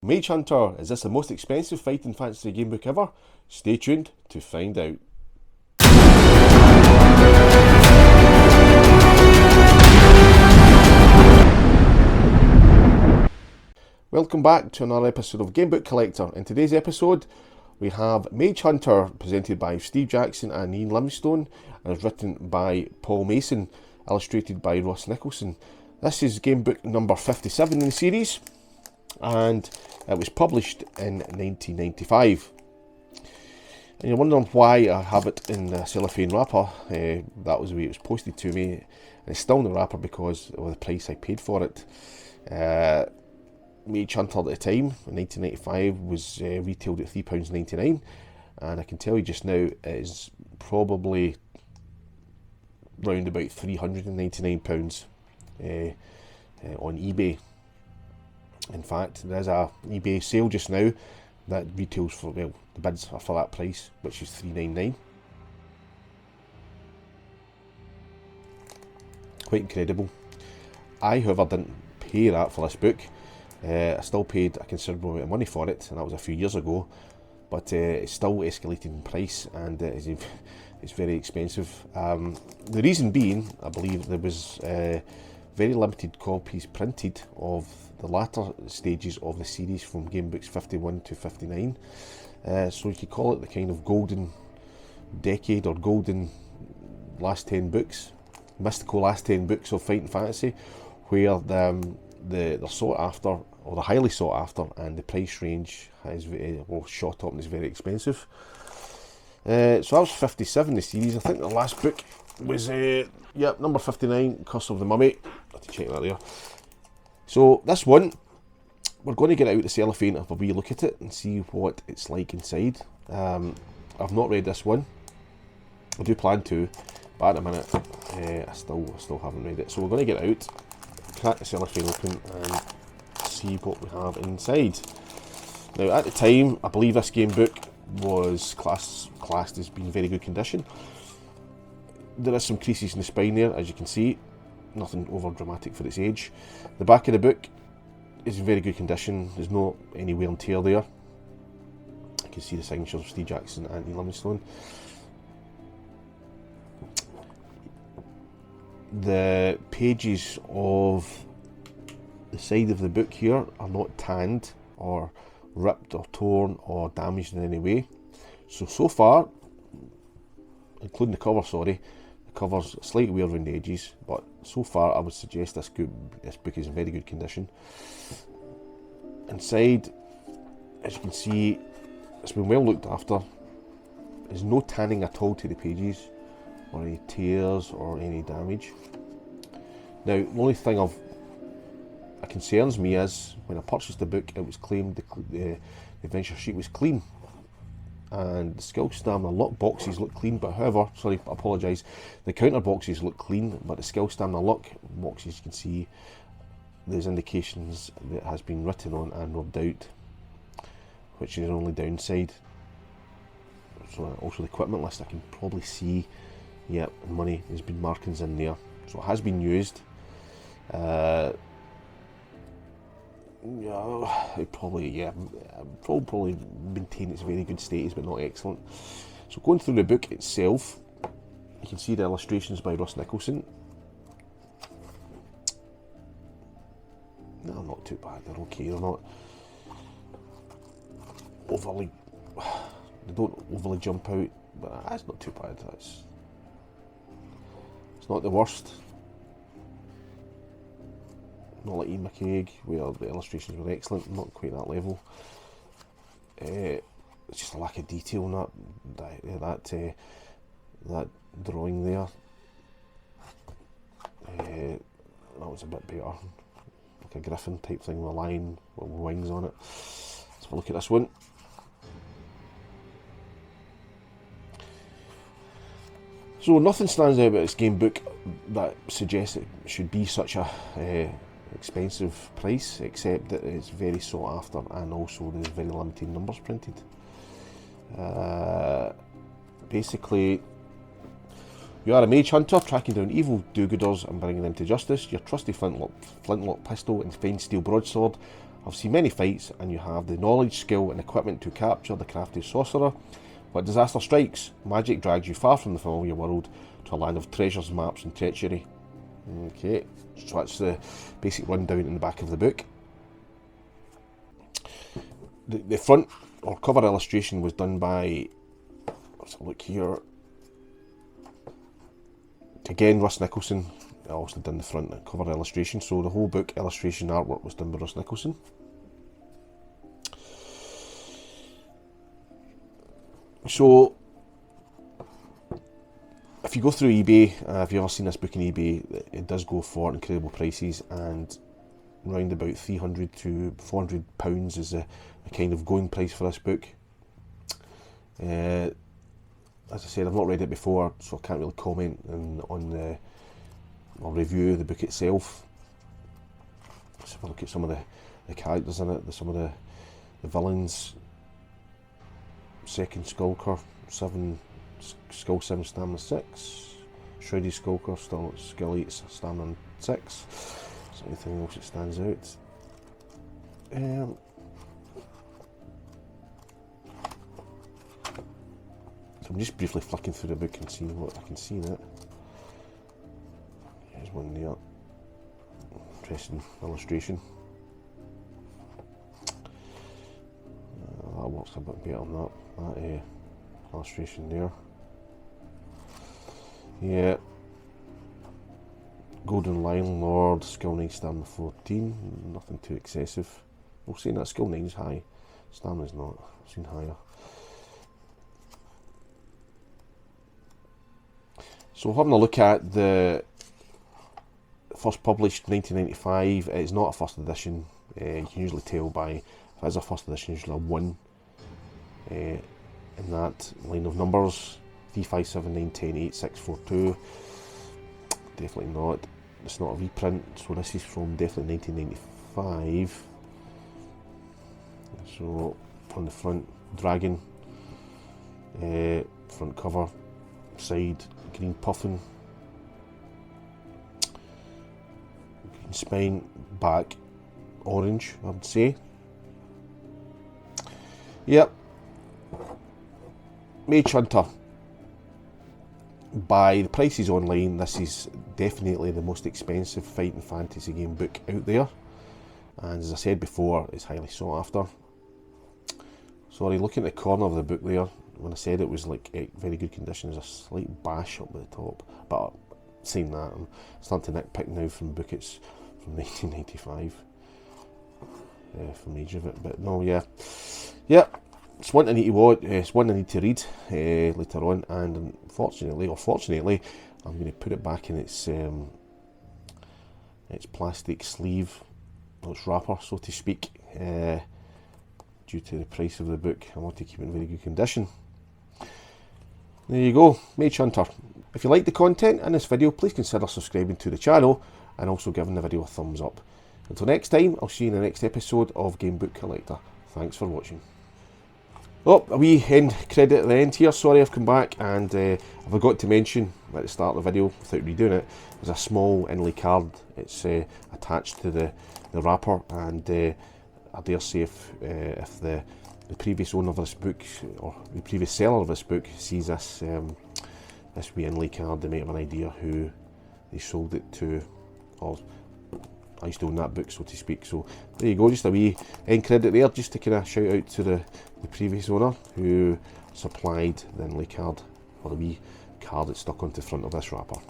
Mageunter, is this the most expensive Fighting Fantasy Gamebook ever? Stay tuned to find out. Welcome back to another episode of Gamebook Collector. In today's episode, we have Mageunter, presented by Steve Jackson and Ian Livingstone, and is written by Paul Mason, illustrated by Russ Nicholson. This is Gamebook number 57 in the series, and it was published in 1995. And you're wondering why I have it in a cellophane wrapper. That was the way it was posted to me, and it's still in the wrapper because of the price I paid for it. Mageunter at the time, in 1995, was retailed at £3.99, and I can tell you just now it is probably round about £399 on eBay. In fact, there is a eBay sale just now that retails for, well, the bids are for that price, which is £399. Quite incredible. I, however, didn't pay that for this book. I still paid a considerable amount of money for it, and that was a few years ago, but it's still escalated in price, and it's very expensive. The reason being, I believe there was very limited copies printed of the latter stages of the series from Gamebooks 51 to 59. So you could call it the kind of golden decade, or golden last 10 books, mystical last 10 books of Fighting Fantasy, where they're sought after, or they're highly sought after, and the price range has shot up and is very expensive. So that was 57 in the series. I think the last book was number 59, Curse of the Mummy. I have to check that there. So this one, we're going to get out the cellophane, have a wee look at it and see what it's like inside. I've not read this one. I do plan to, but at the minute I still haven't read it. So we're going to get out, crack the cellophane open and see what we have inside. Now, at the time, I believe this game book was classed as being very good condition. There is some creases in the spine there, as you can see. Nothing over dramatic for its age. The back of the book is in very good condition. There's no any wear and tear there. You can see the signatures of Steve Jackson and Ian Livingstone. The pages of the side of the book here are not tanned or ripped or torn or damaged in any way. So far, including the cover, sorry, the cover's slightly wear around the edges, but so far I would suggest this book is in very good condition. Inside, as you can see, it's been well looked after. There's no tanning at all to the pages, or any tears or any damage. Now, the only thing that concerns me is, when I purchased the book, it was claimed the adventure sheet was clean, and the skill stamina luck boxes look clean, but however, sorry, I apologise, the counter boxes look clean, but the skill stamina luck boxes, you can see there's indications that it has been written on and rubbed out, which is the only downside. So also the equipment list, I can probably see, yep, money, there's been markings in there, so it has been used. Yeah, it probably maintain its very good status, but not excellent. So going through the book itself, you can see the illustrations by Russ Nicholson. No, not too bad. They're okay. They're not overly. They don't overly jump out, but that's not too bad. It's not the worst. Not like Ian McCaig, where the illustrations were excellent, not quite that level. It's just a lack of detail in that drawing there. That was a bit better, like a griffin type thing with a lion with wings on it. Let's have a look at this one. So nothing stands out about this game book that suggests it should be such a expensive price, except that it's very sought after, and also there's very limited numbers printed. Basically, you are a mage hunter tracking down evil do-gooders and bringing them to justice. Your trusty flintlock pistol and fine steel broadsword have seen many fights, and you have the knowledge, skill and equipment to capture the crafty sorcerer. But disaster strikes, magic drags you far from the familiar world to a land of treasures, maps and treachery. Okay, so that's the basic rundown in the back of the book. The front or cover illustration was done by, let's have a look here, again Russ Nicholson. I also done the front cover illustration, so the whole book illustration artwork was done by Russ Nicholson. So if you go through eBay, if you've ever seen this book on eBay, it does go for incredible prices, and around about £300 to £400 is a kind of going price for this book. As I said, I've not read it before, so I can't really comment on the or review the book itself. Let's have a look at some of the characters in it, some of the villains. Second Skulker, 7 Skull 7, Stamina 6. Shredded Skulker, still Skill 8, Stamina 6. Is there anything else that stands out? So I'm just briefly flicking through the book and seeing what I can see in it. There's one there. Interesting illustration. That works a bit better than that illustration there. Yeah. Golden Lion Lord, Skill 9, Stamina 14. Nothing too excessive. We'll say that Skill 9 is high. Stamina's not. I've seen higher. So having a look at the first published 1995, it's not a first edition. You can usually tell by, if it is a first edition, usually a 1 in that line of numbers. 3, 5, 7, 9, 10, 8, 6, 4, 2. Definitely not. It's not a reprint, so this is from definitely 1995. So on the front, dragon, front cover, side green puffin, green spine, back orange, I would say. Yep. Mageunter. By the prices online, this is definitely the most expensive fighting fantasy game book out there, and as I said before, it's highly sought after. Sorry, looking at the corner of the book there, when I said it was like very good condition, there's a slight bash up at the top, but saying that, I'm starting to nitpick now from the book. It's from 1995 from the age of it, but no, yeah, it's one I need to watch. It's one I need to read later on, and unfortunately or fortunately, I'm going to put it back in its plastic sleeve, or its wrapper, so to speak. Due to the price of the book, I want to keep it in very good condition. There you go, Mageunter. If you like the content in this video, please consider subscribing to the channel and also giving the video a thumbs up. Until next time, I'll see you in the next episode of Gamebook Collector. Thanks for watching. Oh, a wee end credit at the end here. Sorry I've come back, and I forgot to mention at the start of the video without redoing it, there's a small inlay card. It's attached to the wrapper, and I dare say if the previous owner of this book, or the previous seller of this book, sees this this wee inlay card, they might have an idea who they sold it to, or I used to own that book, so to speak. So there you go, just a wee end credit there, just to kind of shout out to the previous owner who supplied the inlay card, or the wee card that's stuck onto the front of this wrapper.